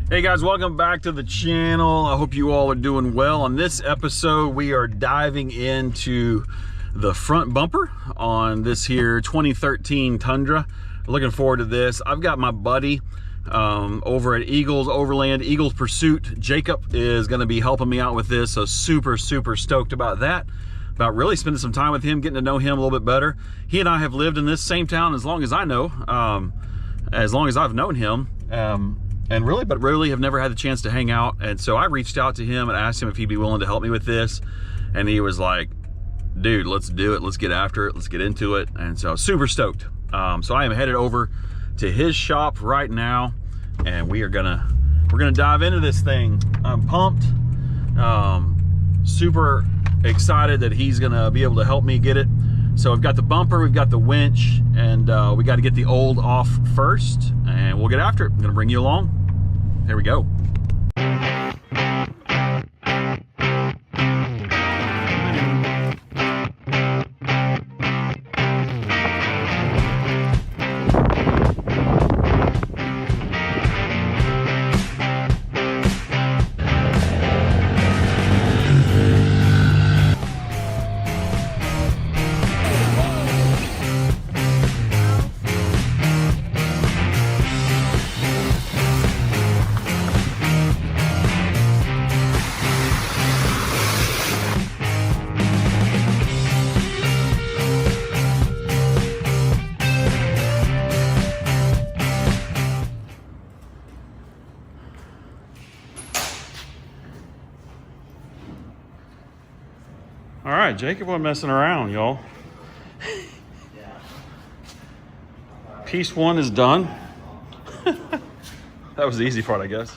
Hey guys, welcome back to the channel. I hope you all are doing well. On this episode, we are diving into the front bumper on this here 2013 Tundra. Looking forward to this. I've got my buddy over at Eagles Overland, Eagles Pursuit. Jacob is going to be helping me out with this, so super stoked about that. About really spending some time with him, getting to know him a little bit better. He and I have lived in this same town as long as I know, as long as I've known him. And really have never had the chance to hang out. And so I reached out to him and asked him if he'd be willing to help me with this. And he was like, dude, let's do it. Let's get after it. Let's get into it. And so super stoked. So I am headed over to his shop right now, and we're gonna dive into this thing. I'm pumped, super excited that he's gonna be able to help me get it. So we've got the bumper, we've got the winch, and we got to get the old off first, and we'll get after it. I'm gonna bring you along. Here we go. All right, Jacob wasn't messing around, y'all. Piece one is done. That was the easy part, I guess.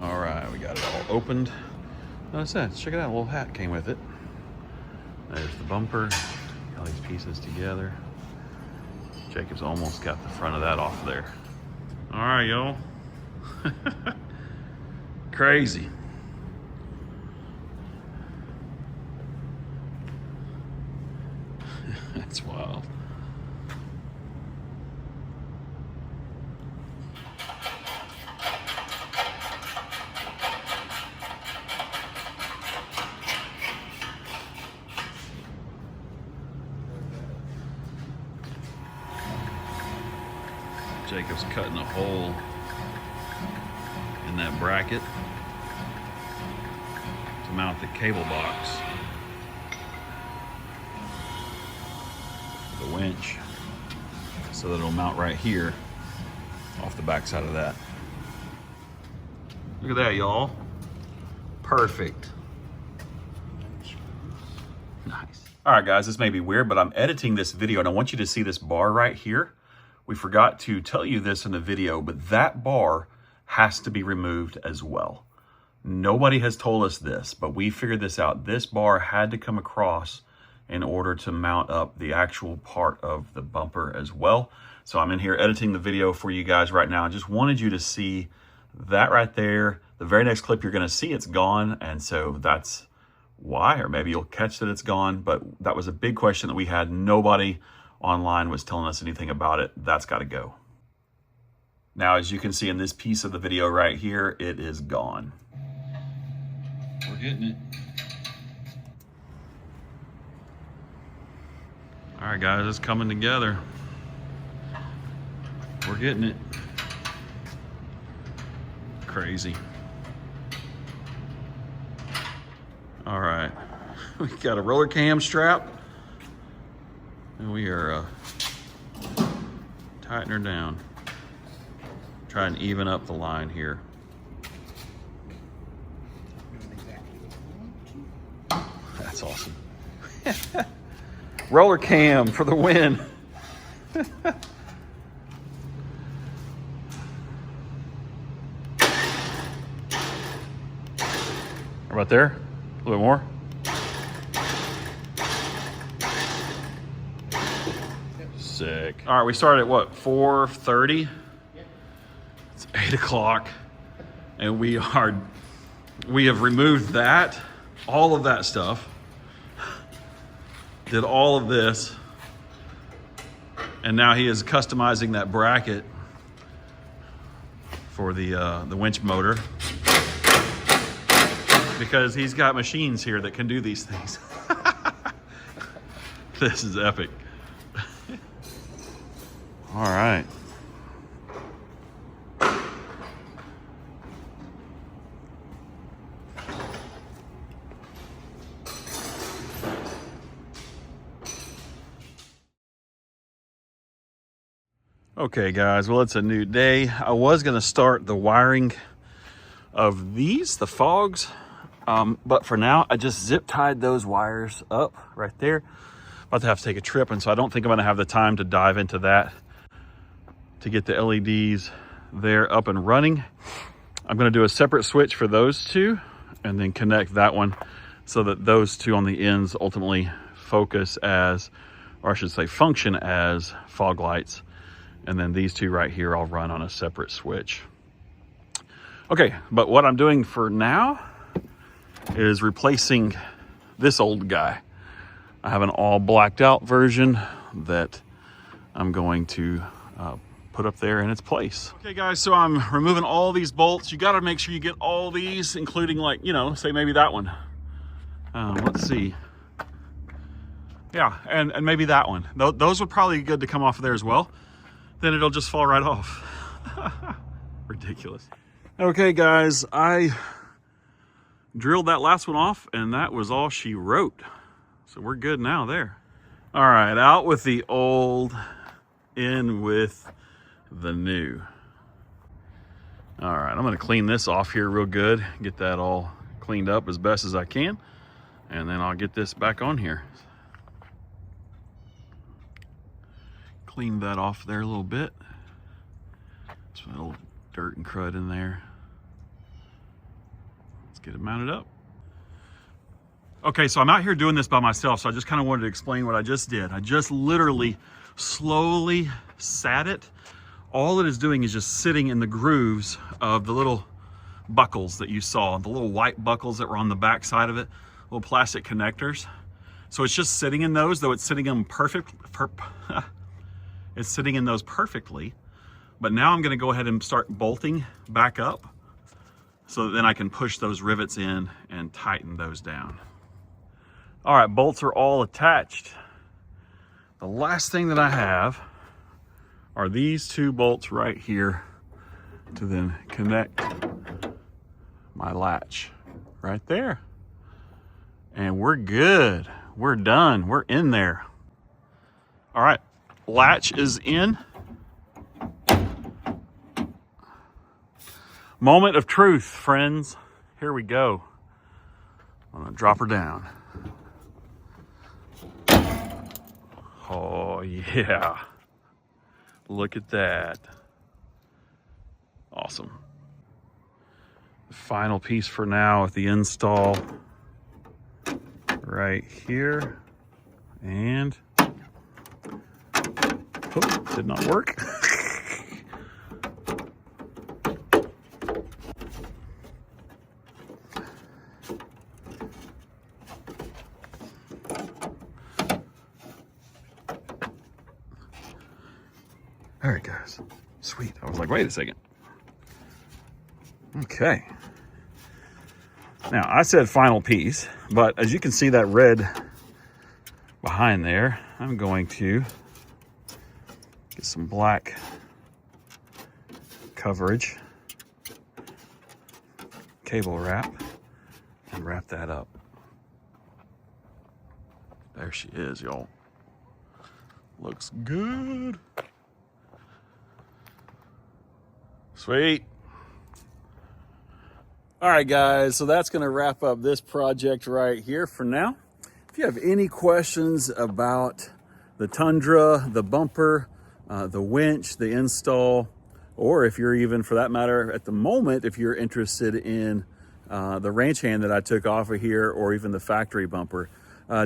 All right, we got it all opened. That's it. Check it out. A little hat came with it. There's the bumper, all these pieces together. Jacob's almost got the front of that off there. All right, y'all. Crazy. That's wild. Jacob's cutting a hole in that bracket to mount the cable box, the winch, so that it'll mount right here off the back side of that. Look at that, y'all. Perfect. Nice. All right, guys, this may be weird, but I'm editing this video and I want you to see this bar right here. We forgot to tell you this in the video, but that bar has to be removed as well. Nobody has told us this, but we figured this out. This bar had to come across in order to mount up the actual part of the bumper as well. So I'm in here editing the video for you guys right now. I just wanted you to see that right there. The very next clip you're gonna see it's gone, and so that's why, or maybe you'll catch that it's gone, but that was a big question that we had. Nobody online was telling us anything about it. That's got to go. Now, as you can see in this piece of the video right here, it is gone. We're getting it. All right, guys, it's coming together. We're getting it. Crazy. All right, we got a roller cam strap. And we are tightening her down. Try and even up the line here. That's awesome. Roller cam for the win. How about there? A little bit more. Sick. All right, we started at what, 4:30? It's 8 o'clock, and we are we have removed that, all of that stuff, did all of this, and now he is customizing that bracket for the winch motor, because he's got machines here that can do these things. This is epic. All right. Okay guys, well, it's a new day. I was gonna start the wiring of these, the fogs, but for now I just zip tied those wires up right there. About to have to take a trip, and so I don't think I'm gonna have the time to dive into that to get the LEDs there up and running. I'm gonna do a separate switch for those two and then connect that one so that those two on the ends ultimately focus as, or I should say function as, fog lights. And then these two right here I'll run on a separate switch. Okay, but what I'm doing for now is replacing this old guy. I have an all blacked out version that I'm going to put up there in its place. Okay guys, so I'm removing all these bolts. You gotta make sure you get all these, including, like, you know, say maybe that one. Let's see. Yeah, and maybe that one. Those would probably be good to come off of there as well. Then it'll just fall right off. Ridiculous. Okay guys, I drilled that last one off and that was all she wrote. So we're good now there. All right, out with the old, in with the new. All right, I'm gonna clean this off here real good, get that all cleaned up as best as I can, and then I'll get this back on here. Clean that off there a little bit. Some little dirt and crud in there. Let's get it mounted up. Okay, so I'm out here doing this by myself, so I just kind of wanted to explain what I just did. I just literally slowly sat it. All it is doing is just sitting in the grooves of the little buckles that you saw, the little white buckles that were on the back side of it, little plastic connectors. So it's just sitting in those, though it's sitting in it's sitting in those perfectly. But now I'm gonna go ahead and start bolting back up so that then I can push those rivets in and tighten those down. All right, bolts are all attached. The last thing that I have are these two bolts right here to then connect my latch right there. And we're good. We're done. We're in there. All right, latch is in. Moment of truth, friends. Here we go. I'm gonna drop her down. Oh yeah. Look at that. Awesome. The final piece for now with the install right here. And oh, did not work. There it goes. Sweet. I was like, wait a second. Okay. Now, I said final piece, but as you can see that red behind there, I'm going to get some black coverage, cable wrap, and wrap that up. There she is, y'all. Looks good. Sweet. All right, guys, so that's going to wrap up this project right here for now. If you have any questions about the Tundra, the bumper, the winch, the install, or if you're even, for that matter, at the moment, if you're interested in the ranch hand that I took off of here, or even the factory bumper,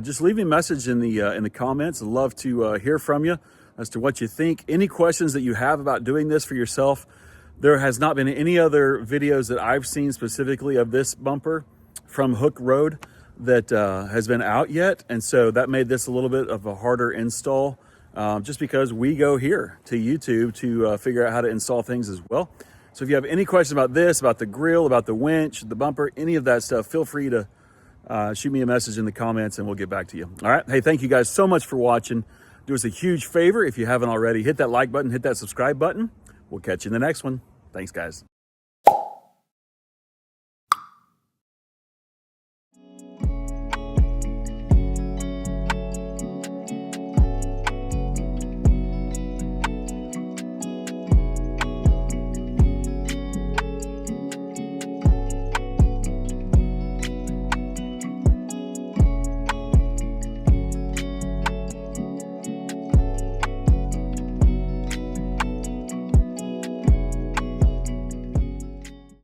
just leave me a message in the comments. I'd love to hear from you as to what you think. Any questions that you have about doing this for yourself, There has not been any other videos that I've seen specifically of this bumper from Hooke Road that has been out yet. And so that made this a little bit of a harder install, just because we go here to YouTube to figure out how to install things as well. So if you have any questions about this, about the grill, about the winch, the bumper, any of that stuff, feel free to shoot me a message in the comments and we'll get back to you. All right. Hey, thank you guys so much for watching. Do us a huge favor if you haven't already. Hit that like button, hit that subscribe button. We'll catch you in the next one. Thanks, guys.